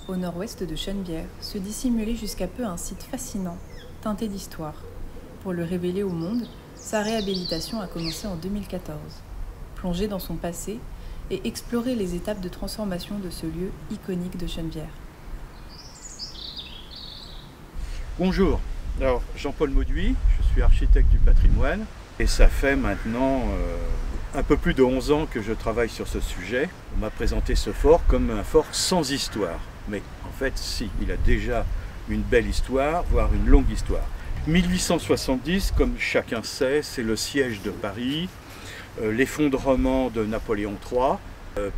Au nord-ouest de Chennevières, se dissimulait jusqu'à peu un site fascinant, teinté d'histoire. Pour le révéler au monde, sa réhabilitation a commencé en 2014. Plonger dans son passé et explorer les étapes de transformation de ce lieu iconique de Chennevières. Bonjour, alors Jean-Paul Mauduit, je suis architecte du patrimoine et ça fait maintenant un peu plus de 11 ans que je travaille sur ce sujet. On m'a présenté ce fort comme un fort sans histoire, mais en fait si, il a déjà une belle histoire, voire une longue histoire. 1870, comme chacun sait, c'est le siège de Paris, l'effondrement de Napoléon III.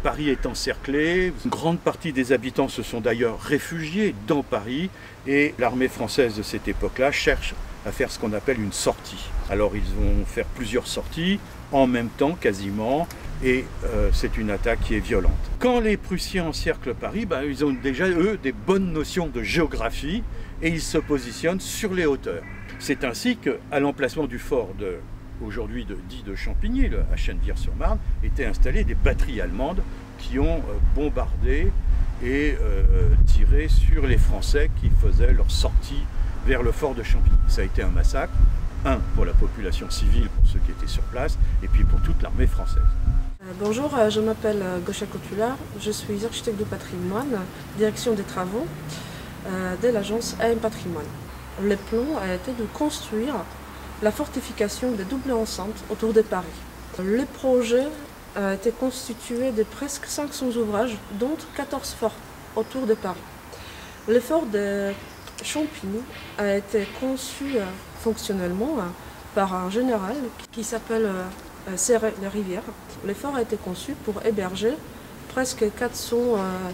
Paris est encerclé, une grande partie des habitants se sont d'ailleurs réfugiés dans Paris et l'armée française de cette époque-là cherche à faire ce qu'on appelle une sortie. Alors ils vont faire plusieurs sorties en même temps quasiment et c'est une attaque qui est violente. Quand les Prussiens encerclent Paris, ils ont déjà eux des bonnes notions de géographie et ils se positionnent sur les hauteurs. C'est ainsi qu'à l'emplacement du fort aujourd'hui dit de Champigny, à Chennevières-sur-Marne, étaient installées des batteries allemandes qui ont bombardé et tiré sur les Français qui faisaient leur sortie vers le fort de Champigny. Ça a été un massacre, pour la population civile, pour ceux qui étaient sur place, et puis pour toute l'armée française. Bonjour, je m'appelle Gosha Cotula, je suis architecte de patrimoine, direction des travaux de l'agence AM Patrimoine. Le plan a été de construire la fortification des doubles enceintes autour de Paris. Le projet a été constitué de presque 500 ouvrages, dont 14 forts autour de Paris. Le fort de Champigny a été conçu fonctionnellement par un général qui s'appelle Serre-les-Rivières. Le fort a été conçu pour héberger presque 400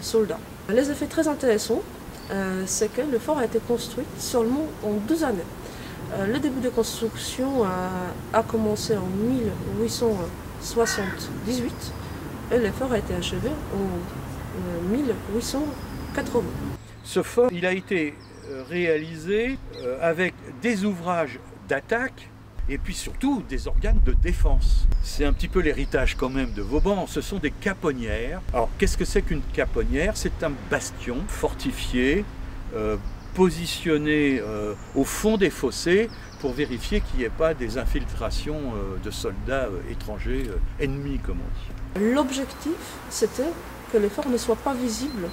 soldats. Les effets très intéressants, c'est que le fort a été construit seulement en 2 années. Le début de construction a commencé en 1878 et le fort a été achevé en 1880. Ce fort, il a été réalisé avec des ouvrages d'attaque et puis surtout des organes de défense. C'est un petit peu l'héritage quand même de Vauban, ce sont des caponnières. Alors qu'est-ce que c'est qu'une caponnière? C'est un bastion fortifié, positionné au fond des fossés pour vérifier qu'il n'y ait pas des infiltrations de soldats étrangers, ennemis comme on dit. L'objectif, c'était que les forts ne soient pas visibles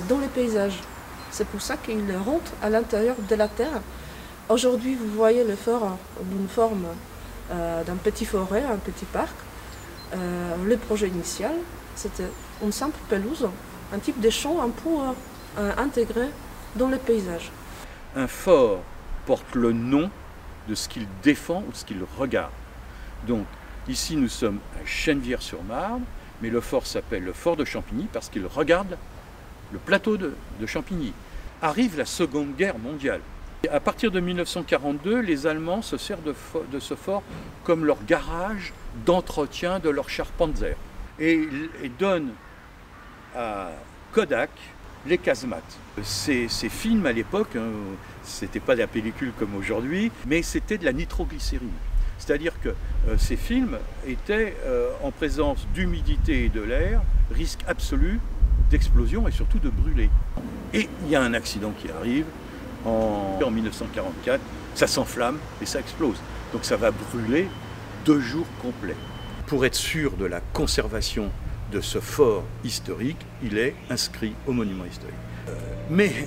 dans les paysages. C'est pour ça qu'ils rentrent à l'intérieur de la terre. Aujourd'hui, vous voyez le fort d'une forme d'un petit forêt, un petit parc. Le projet initial, c'était une simple pelouse, un type de champ un peu intégré dans le paysage. Un fort porte le nom de ce qu'il défend ou de ce qu'il regarde. Donc ici nous sommes à Chennevières-sur-Marne, mais le fort s'appelle le fort de Champigny parce qu'il regarde le plateau de Champigny. Arrive la Seconde Guerre mondiale. Et à partir de 1942, les Allemands se servent de ce fort comme leur garage d'entretien de leur char Panzer. Et donnent à Kodak les casemates. Ces films à l'époque, c'était pas de la pellicule comme aujourd'hui, mais c'était de la nitroglycérine. C'est-à-dire que ces films étaient en présence d'humidité et de l'air, risque absolu d'explosion et surtout de brûler. Et il y a un accident qui arrive en 1944, ça s'enflamme et ça explose. Donc ça va brûler 2 jours complets. Pour être sûr de la conservation de ce fort historique, il est inscrit au monument historique. Mais il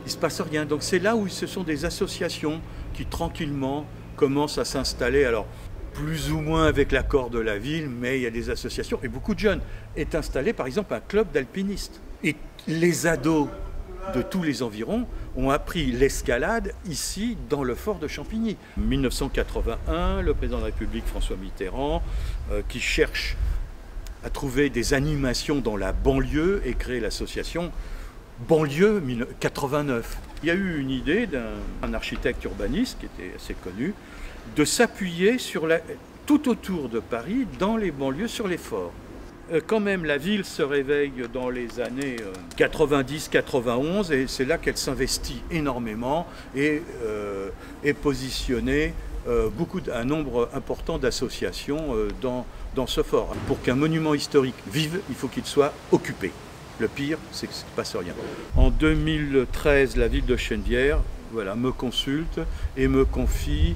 ne se passe rien. Donc c'est là où ce sont des associations qui tranquillement commencent à s'installer. Alors plus ou moins avec l'accord de la ville, mais il y a des associations. Et beaucoup de jeunes est installé par exemple un club d'alpinistes. Et les ados de tous les environs ont appris l'escalade ici dans le fort de Champigny. 1981, le président de la République François Mitterrand qui cherche à trouver des animations dans la banlieue et créer l'association Banlieue 89. Il y a eu une idée d'un architecte urbaniste qui était assez connu de s'appuyer sur tout autour de Paris, dans les banlieues, sur les forts. Quand même, la ville se réveille dans les années 90-91 et c'est là qu'elle s'investit énormément et est positionnée un nombre important d'associations dans ce fort. Pour qu'un monument historique vive, il faut qu'il soit occupé. Le pire, c'est qu'il ne se passe rien. En 2013, la ville de Chennevières me consulte et me confie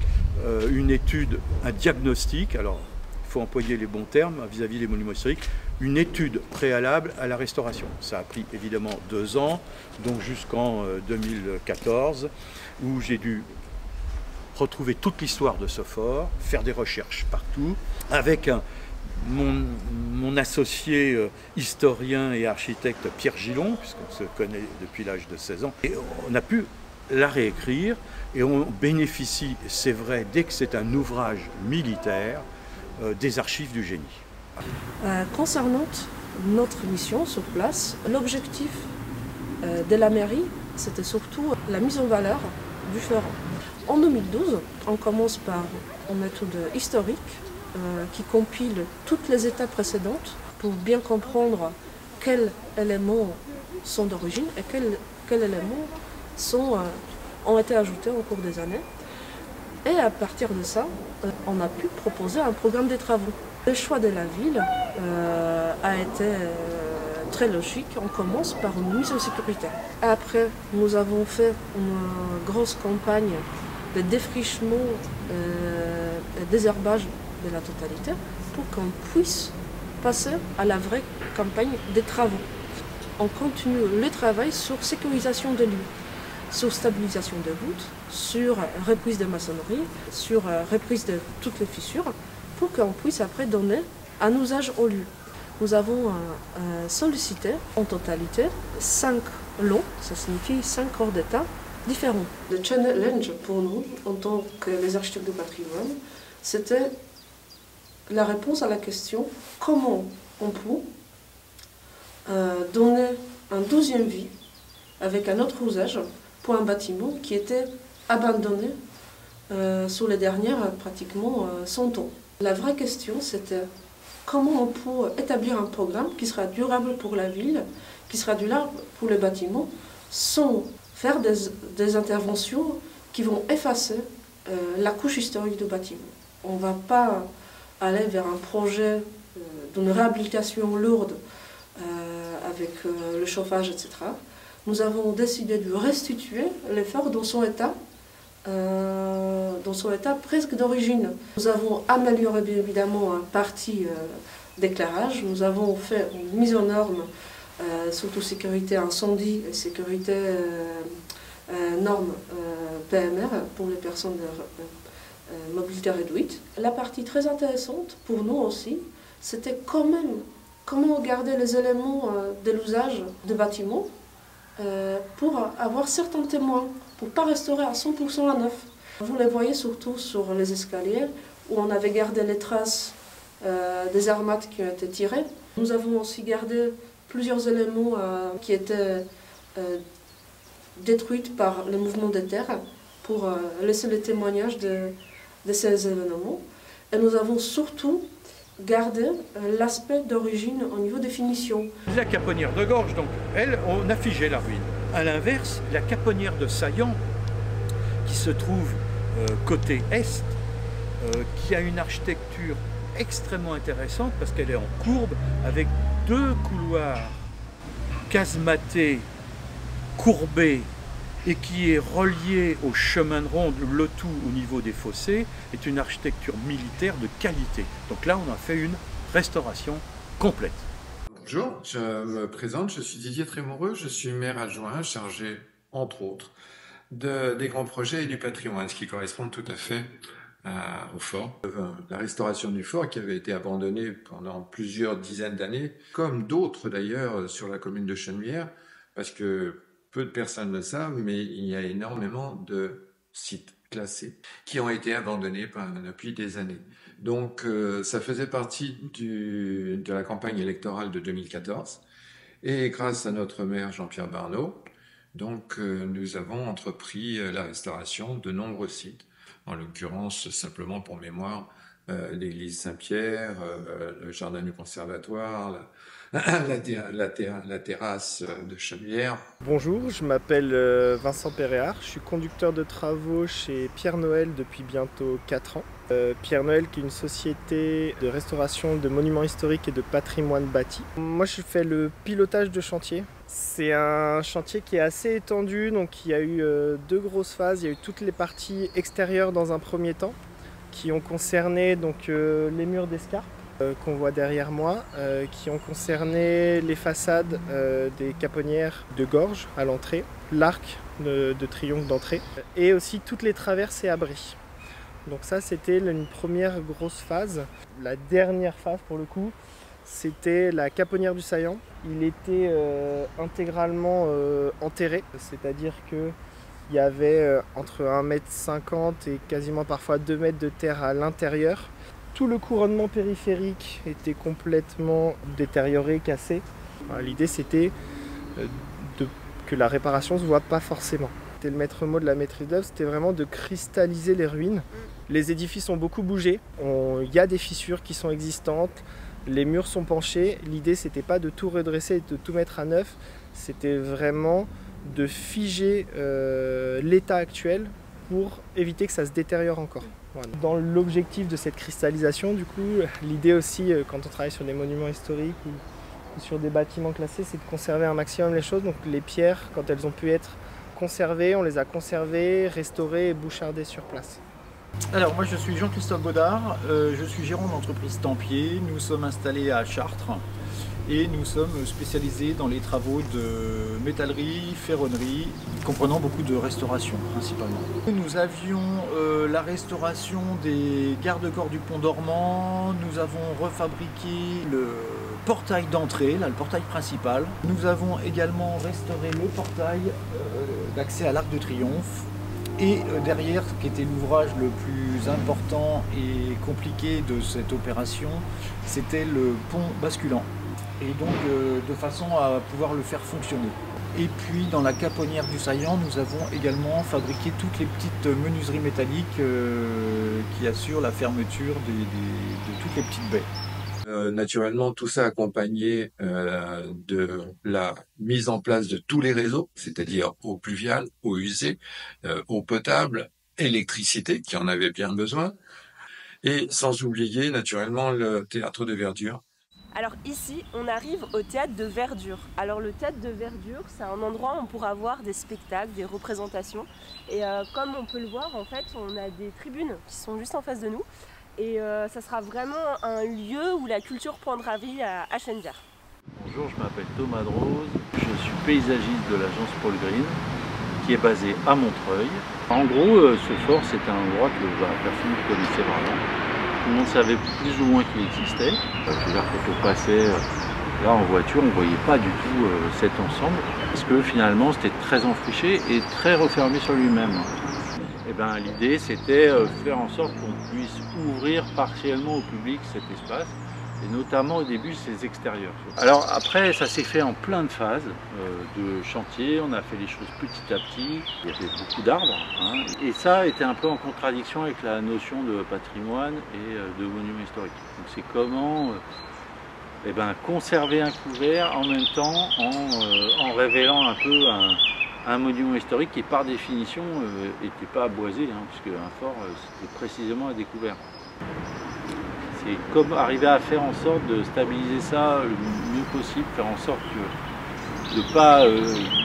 une étude, un diagnostic, alors il faut employer les bons termes vis-à-vis des monuments historiques, une étude préalable à la restauration. Ça a pris évidemment 2 ans, donc jusqu'en 2014, où j'ai dû retrouver toute l'histoire de ce fort, faire des recherches partout, avec mon associé historien et architecte Pierre Gillon, puisqu'on se connaît depuis l'âge de 16 ans, et on a pu la réécrire, et on bénéficie, c'est vrai, dès que c'est un ouvrage militaire, des archives du génie. Concernant notre mission sur place, l'objectif de la mairie, c'était surtout la mise en valeur du fleuron. En 2012, on commence par une méthode historique qui compile toutes les étapes précédentes pour bien comprendre quels éléments sont d'origine et quels éléments ont été ajoutés au cours des années. Et à partir de ça, on a pu proposer un programme de travaux. Le choix de la ville a été très logique. On commence par une mise en sécurité. Après, nous avons fait une grosse campagne de défrichement et désherbage de la totalité pour qu'on puisse passer à la vraie campagne des travaux. On continue le travail sur sécurisation des lieux, sur stabilisation des voûtes, sur reprise de maçonnerie, sur reprise de toutes les fissures, pour qu'on puisse après donner un usage au lieu. Nous avons sollicité en totalité 5 lots, ça signifie 5 corps d'État différents. Le challenge pour nous, en tant que les architectes de patrimoine, c'était la réponse à la question comment on peut donner un 12e vie avec un autre usage pour un bâtiment qui était abandonné sur les dernières pratiquement 100 ans. La vraie question, c'était comment on peut établir un programme qui sera durable pour la ville, qui sera durable pour les bâtiments, sans faire des interventions qui vont effacer la couche historique du bâtiment. On ne va pas aller vers un projet d'une réhabilitation lourde avec le chauffage, etc. Nous avons décidé de restituer le fort dans son état presque d'origine. Nous avons amélioré bien évidemment une partie d'éclairage. Nous avons fait une mise en norme, surtout sécurité incendie et sécurité normes PMR pour les personnes de mobilité réduite. La partie très intéressante pour nous aussi, c'était quand même comment garder les éléments de l'usage des bâtiments pour avoir certains témoins, pour ne pas restaurer à 100% à neuf. Vous les voyez surtout sur les escaliers où on avait gardé les traces des armates qui ont été tirées. Nous avons aussi gardé plusieurs éléments qui étaient détruits par le mouvement des terres pour laisser les témoignages de ces événements. Et nous avons surtout gardé l'aspect d'origine au niveau des finitions. La caponnière de Gorge, donc, elle, on a figé la ruine. À l'inverse, la caponnière de Saillant, qui se trouve côté est, qui a une architecture extrêmement intéressante parce qu'elle est en courbe avec 2 couloirs casematés, courbés et qui est relié au chemin de ronde, le tout au niveau des fossés, est une architecture militaire de qualité. Donc là, on a fait une restauration complète. Bonjour, je me présente, je suis Didier Trémoreux, je suis maire adjoint chargé, entre autres, des grands projets et du patrimoine, ce qui correspond tout à fait au fort. La restauration du fort qui avait été abandonné pendant plusieurs dizaines d'années, comme d'autres d'ailleurs sur la commune de Chennevières, parce que peu de personnes le savent, mais il y a énormément de sites classés qui ont été abandonnés depuis des années. Donc ça faisait partie de la campagne électorale de 2014 et grâce à notre maire Jean-Pierre Barneau, donc nous avons entrepris la restauration de nombreux sites, en l'occurrence simplement pour mémoire l'église Saint-Pierre, le jardin du conservatoire, la terrasse de Chenevière. Bonjour, je m'appelle Vincent Péréard, je suis conducteur de travaux chez Pierre Noël depuis bientôt 4 ans. Pierre Noël qui est une société de restauration de monuments historiques et de patrimoine bâti. Moi je fais le pilotage de chantier. C'est un chantier qui est assez étendu, donc il y a eu 2 grosses phases. Il y a eu toutes les parties extérieures dans un premier temps qui ont concerné donc, les murs d'escarpe qu'on voit derrière moi, qui ont concerné les façades des caponnières de gorge à l'entrée, l'arc de triomphe d'entrée et aussi toutes les traverses et abris. Donc ça c'était une première grosse phase. La dernière phase pour le coup, c'était la caponnière du saillant. Il était intégralement enterré, c'est-à-dire que il y avait entre 1,50 m et quasiment parfois 2 mètres de terre à l'intérieur. Tout le couronnement périphérique était complètement détérioré, cassé. L'idée c'était que la réparation ne se voit pas forcément. C'était le maître mot de la maîtrise d'œuvre, c'était vraiment de cristalliser les ruines. Les édifices ont beaucoup bougé, il y a des fissures qui sont existantes, les murs sont penchés. L'idée c'était pas de tout redresser et de tout mettre à neuf, c'était vraiment de figer l'état actuel pour éviter que ça se détériore encore. Voilà. Dans l'objectif de cette cristallisation, du coup, l'idée aussi, quand on travaille sur des monuments historiques ou sur des bâtiments classés, c'est de conserver un maximum les choses. Donc les pierres, quand elles ont pu être conservées, on les a conservées, restaurées et bouchardées sur place. Alors moi je suis Jean-Christophe Baudard, je suis gérant d'entreprise Tempier. Nous sommes installés à Chartres et nous sommes spécialisés dans les travaux de métallerie, ferronnerie, comprenant beaucoup de restauration principalement. Nous avions la restauration des garde-corps du pont dormant, nous avons refabriqué le portail d'entrée, là le portail principal. Nous avons également restauré le portail d'accès à l'Arc de Triomphe. Et derrière, ce qui était l'ouvrage le plus important et compliqué de cette opération, c'était le pont basculant. Et donc de façon à pouvoir le faire fonctionner. Et puis dans la caponnière du saillant, nous avons également fabriqué toutes les petites menuiseries métalliques qui assurent la fermeture de toutes les petites baies. Naturellement, tout ça accompagné de la mise en place de tous les réseaux, c'est-à-dire eau pluviale, eau usée, eau potable, électricité, qui en avait bien besoin, et sans oublier naturellement le théâtre de verdure. Alors ici, on arrive au théâtre de verdure. Alors le théâtre de verdure, c'est un endroit où on pourra voir des spectacles, des représentations. Et comme on peut le voir, en fait, on a des tribunes qui sont juste en face de nous. Et ça sera vraiment un lieu où la culture prendra vie à Chenevière. Bonjour, je m'appelle Thomas Drose, je suis paysagiste de l'agence Paul Green, qui est basée à Montreuil. En gros, ce fort, c'est un endroit que personne ne connaissait vraiment. Tout le monde savait plus ou moins qu'il existait. Je veux dire, quand on passait là en voiture, on ne voyait pas du tout cet ensemble, parce que finalement, c'était très enfriché et très refermé sur lui-même. Et ben, l'idée, c'était faire en sorte qu'on puisse ouvrir partiellement au public cet espace, et notamment au début ses extérieurs. Alors après, ça s'est fait en plein de phases de chantier, on a fait les choses petit à petit, il y avait beaucoup d'arbres, hein, et ça était un peu en contradiction avec la notion de patrimoine et de monument historique. Donc c'est comment conserver un couvert en même temps en révélant un peu un monument historique qui par définition n'était pas boisé, hein, puisque un fort c'était précisément à découvert. C'est comme arriver à faire en sorte de stabiliser ça le mieux possible, faire en sorte de ne pas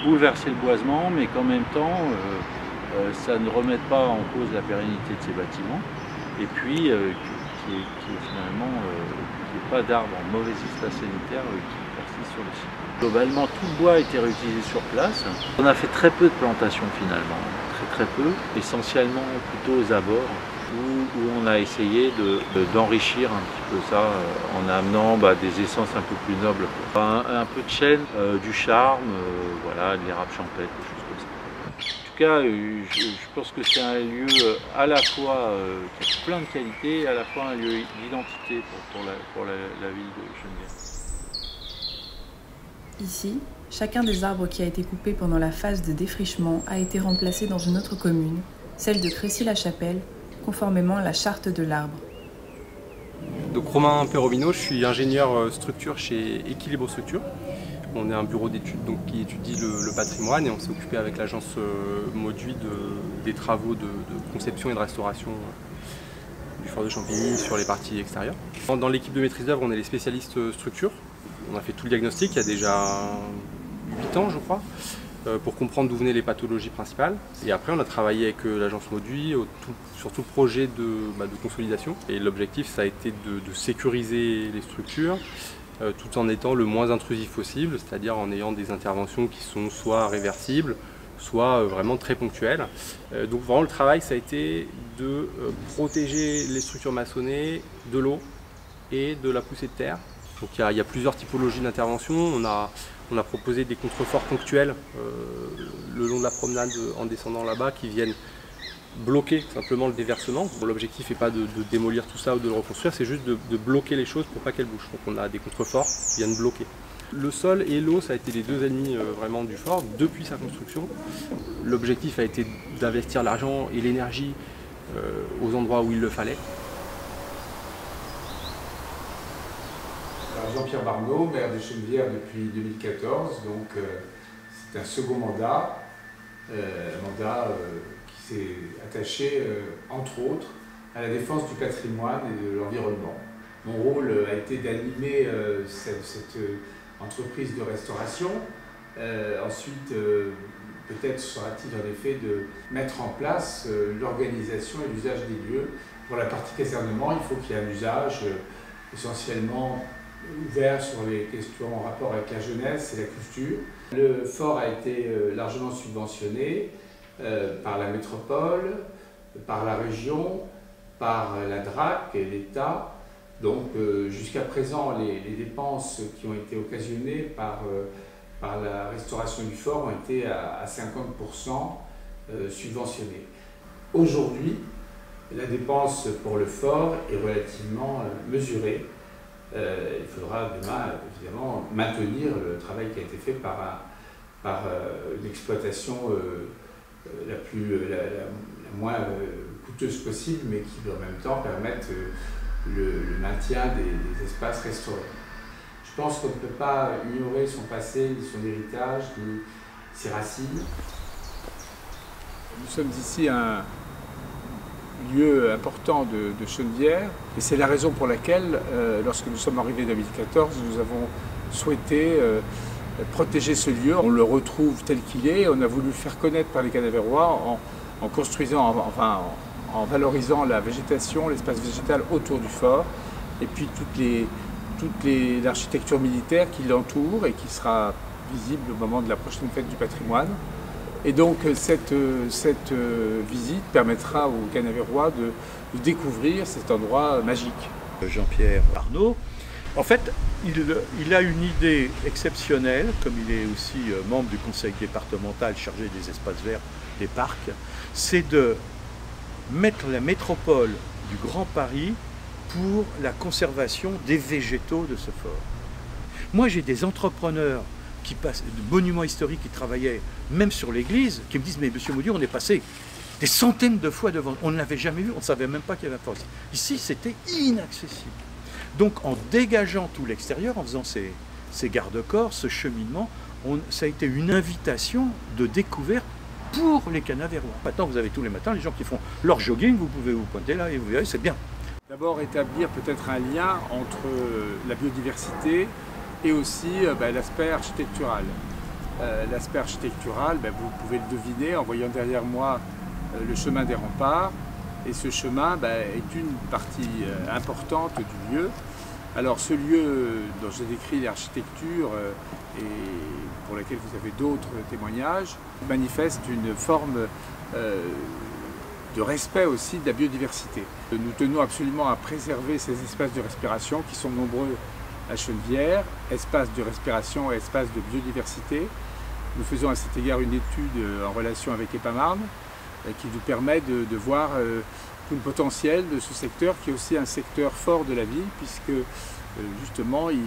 bouleverser le boisement, mais qu'en même temps ça ne remette pas en cause la pérennité de ces bâtiments, et puis qu'il n'y ait finalement pas d'arbres en mauvais état sanitaire qui persistent sur le site. Globalement, tout le bois a été réutilisé sur place. On a fait très peu de plantations finalement, très peu, essentiellement plutôt aux abords, où on a essayé d'enrichir un petit peu ça en amenant des essences un peu plus nobles. Un peu de chêne, du charme, voilà, de l'érable champêtre, des choses comme ça. En tout cas, je pense que c'est un lieu à la fois qui a plein de qualités, et à la fois un lieu d'identité pour la ville de Chenevière. Ici, chacun des arbres qui a été coupé pendant la phase de défrichement a été remplacé dans une autre commune, celle de Crécy-la-Chapelle, conformément à la charte de l'arbre. Donc Romain Perromino, je suis ingénieur structure chez Équilibre Structure. On est un bureau d'études qui étudie le patrimoine et on s'est occupé avec l'agence Mauduit des travaux de conception et de restauration du fort de Champigny sur les parties extérieures. Dans l'équipe de maîtrise d'œuvre, on est les spécialistes structure. On a fait tout le diagnostic il y a déjà 8 ans, je crois, pour comprendre d'où venaient les pathologies principales. Et après, on a travaillé avec l'agence Mauduit sur tout le projet de consolidation. Et l'objectif, ça a été de sécuriser les structures, tout en étant le moins intrusif possible, c'est-à-dire en ayant des interventions qui sont soit réversibles, soit vraiment très ponctuelles. Donc vraiment le travail, ça a été de protéger les structures maçonnées de l'eau et de la poussée de terre. Donc il y a plusieurs typologies d'intervention. On a proposé des contreforts ponctuels le long de la promenade en descendant là-bas qui viennent bloquer simplement le déversement. Bon, l'objectif n'est pas de démolir tout ça ou de le reconstruire, c'est juste de bloquer les choses pour pas qu'elles bougent. Donc on a des contreforts qui viennent bloquer. Le sol et l'eau, ça a été les deux ennemis vraiment du fort depuis sa construction. L'objectif a été d'investir l'argent et l'énergie aux endroits où il le fallait. Alors Jean-Pierre Barneau, maire de Chenevière depuis 2014, donc c'est un second mandat, qui s'est attaché entre autres à la défense du patrimoine et de l'environnement. Mon rôle a été d'animer cette entreprise de restauration. Ensuite, peut-être sera-t-il en effet de mettre en place l'organisation et l'usage des lieux. Pour la partie casernement, il faut qu'il y ait un usage essentiellement ouvert sur les questions en rapport avec la jeunesse et la culture. Le fort a été largement subventionné par la métropole, par la région, par la DRAC et l'État. Donc jusqu'à présent, les dépenses qui ont été occasionnées par la restauration du fort ont été à 50% subventionnées. Aujourd'hui, la dépense pour le fort est relativement mesurée. Il faudra demain, évidemment, maintenir le travail qui a été fait par une exploitation la moins coûteuse possible, mais qui en même temps permette le maintien des espaces restaurés. Je pense qu'on ne peut pas ignorer son passé, ni son héritage, ni ses racines. Nous sommes ici un lieu important de Chenevière et c'est la raison pour laquelle, lorsque nous sommes arrivés en 2014, nous avons souhaité protéger ce lieu. On le retrouve tel qu'il est. On a voulu le faire connaître par les Canavérois en construisant, en valorisant la végétation, l'espace végétal autour du fort et puis toute l'architecture militaire qui l'entoure et qui sera visible au moment de la prochaine fête du patrimoine. Et donc cette visite permettra aux Canavérois de découvrir cet endroit magique. Jean-Pierre Barneau, en fait, il a une idée exceptionnelle, comme il est aussi membre du conseil départemental chargé des espaces verts, des parcs, c'est de mettre la métropole du Grand Paris pour la conservation des végétaux de ce fort. Moi, j'ai des entrepreneurs qui passent, de monuments historiques qui travaillaient même sur l'église, qui me disent « Mais monsieur Maudieu, on est passé des centaines de fois devant, on ne l'avait jamais vu, on ne savait même pas qu'il y avait un fort. Ici, c'était inaccessible. » Donc en dégageant tout l'extérieur, en faisant ces garde-corps, ce cheminement, ça a été une invitation de découverte pour les Canavérois. Maintenant, vous avez tous les matins les gens qui font leur jogging, vous pouvez vous pointer là et vous verrez, c'est bien. D'abord, établir peut-être un lien entre la biodiversité et aussi l'aspect architectural. L'aspect architectural, vous pouvez le deviner en voyant derrière moi le chemin des remparts. Et ce chemin est une partie importante du lieu. Alors ce lieu dont j'ai décrit l'architecture et pour laquelle vous avez d'autres témoignages, manifeste une forme de respect aussi de la biodiversité. Nous tenons absolument à préserver ces espaces de respiration qui sont nombreux à Chenevière, espaces de respiration et espaces de biodiversité. Nous faisons à cet égard une étude en relation avec EPAMARN qui nous permet de voir tout le potentiel de ce secteur qui est aussi un secteur fort de la ville puisque justement il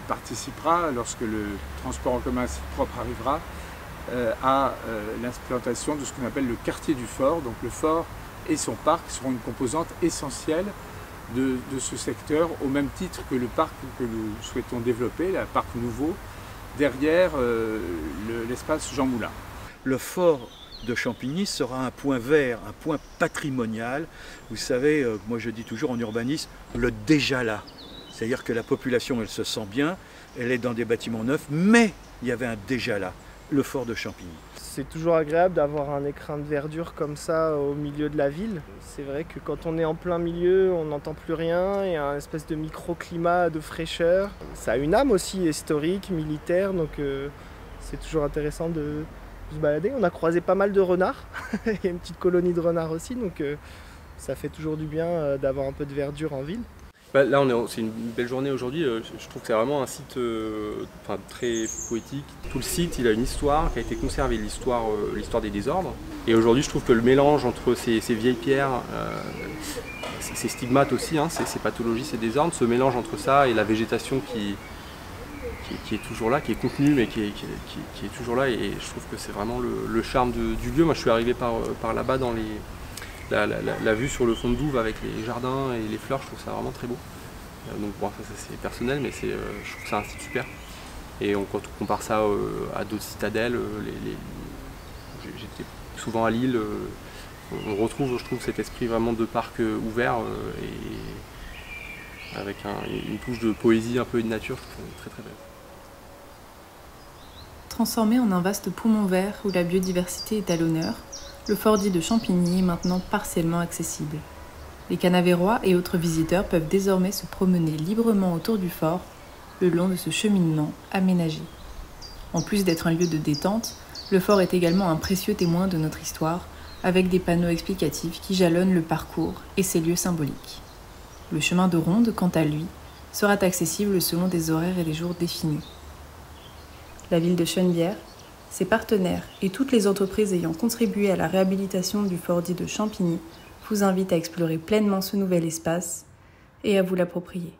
participera lorsque le transport en commun site propre arrivera à l'implantation de ce qu'on appelle le quartier du fort. Donc le fort et son parc seront une composante essentielle de ce secteur, au même titre que le parc que nous souhaitons développer, le parc nouveau, derrière l'espace Jean Moulin. Le fort de Champigny sera un point vert, un point patrimonial. Vous savez, moi je dis toujours en urbanisme, le déjà là. C'est-à-dire que la population, elle se sent bien, elle est dans des bâtiments neufs, mais il y avait un déjà là, le fort de Champigny. C'est toujours agréable d'avoir un écrin de verdure comme ça au milieu de la ville. C'est vrai que quand on est en plein milieu, on n'entend plus rien, il y a un espèce de microclimat de fraîcheur. Ça a une âme aussi historique, militaire, donc c'est toujours intéressant de se balader. On a croisé pas mal de renards, il y a une petite colonie de renards aussi, donc ça fait toujours du bien d'avoir un peu de verdure en ville. Là, c'est une belle journée aujourd'hui. Je trouve que c'est vraiment un site très poétique. Tout le site, il a une histoire qui a été conservée, l'histoire des désordres. Et aujourd'hui, je trouve que le mélange entre ces vieilles pierres, ces stigmates aussi, hein, ces pathologies, ces désordres, ce mélange entre ça et la végétation qui est toujours là, qui est contenue, mais qui est toujours là. Et je trouve que c'est vraiment le charme du lieu. Moi, je suis arrivé par là-bas dans la vue sur le fond de douve avec les jardins et les fleurs, je trouve ça vraiment très beau. Donc bon, ça c'est personnel, mais je trouve que c'est un site super. Et quand on compare ça à d'autres citadelles, j'étais souvent à Lille, on retrouve, je trouve, cet esprit vraiment de parc ouvert et avec une touche de poésie un peu et de nature, je trouve ça très très belle. Transformé en un vaste poumon vert où la biodiversité est à l'honneur, le fort dit de Champigny est maintenant partiellement accessible. Les Canavérois et autres visiteurs peuvent désormais se promener librement autour du fort, le long de ce cheminement aménagé. En plus d'être un lieu de détente, le fort est également un précieux témoin de notre histoire, avec des panneaux explicatifs qui jalonnent le parcours et ses lieux symboliques. Le chemin de ronde, quant à lui, sera accessible selon des horaires et des jours définis. La ville de Chenevière, ses partenaires et toutes les entreprises ayant contribué à la réhabilitation du fort dit de Champigny vous invitent à explorer pleinement ce nouvel espace et à vous l'approprier.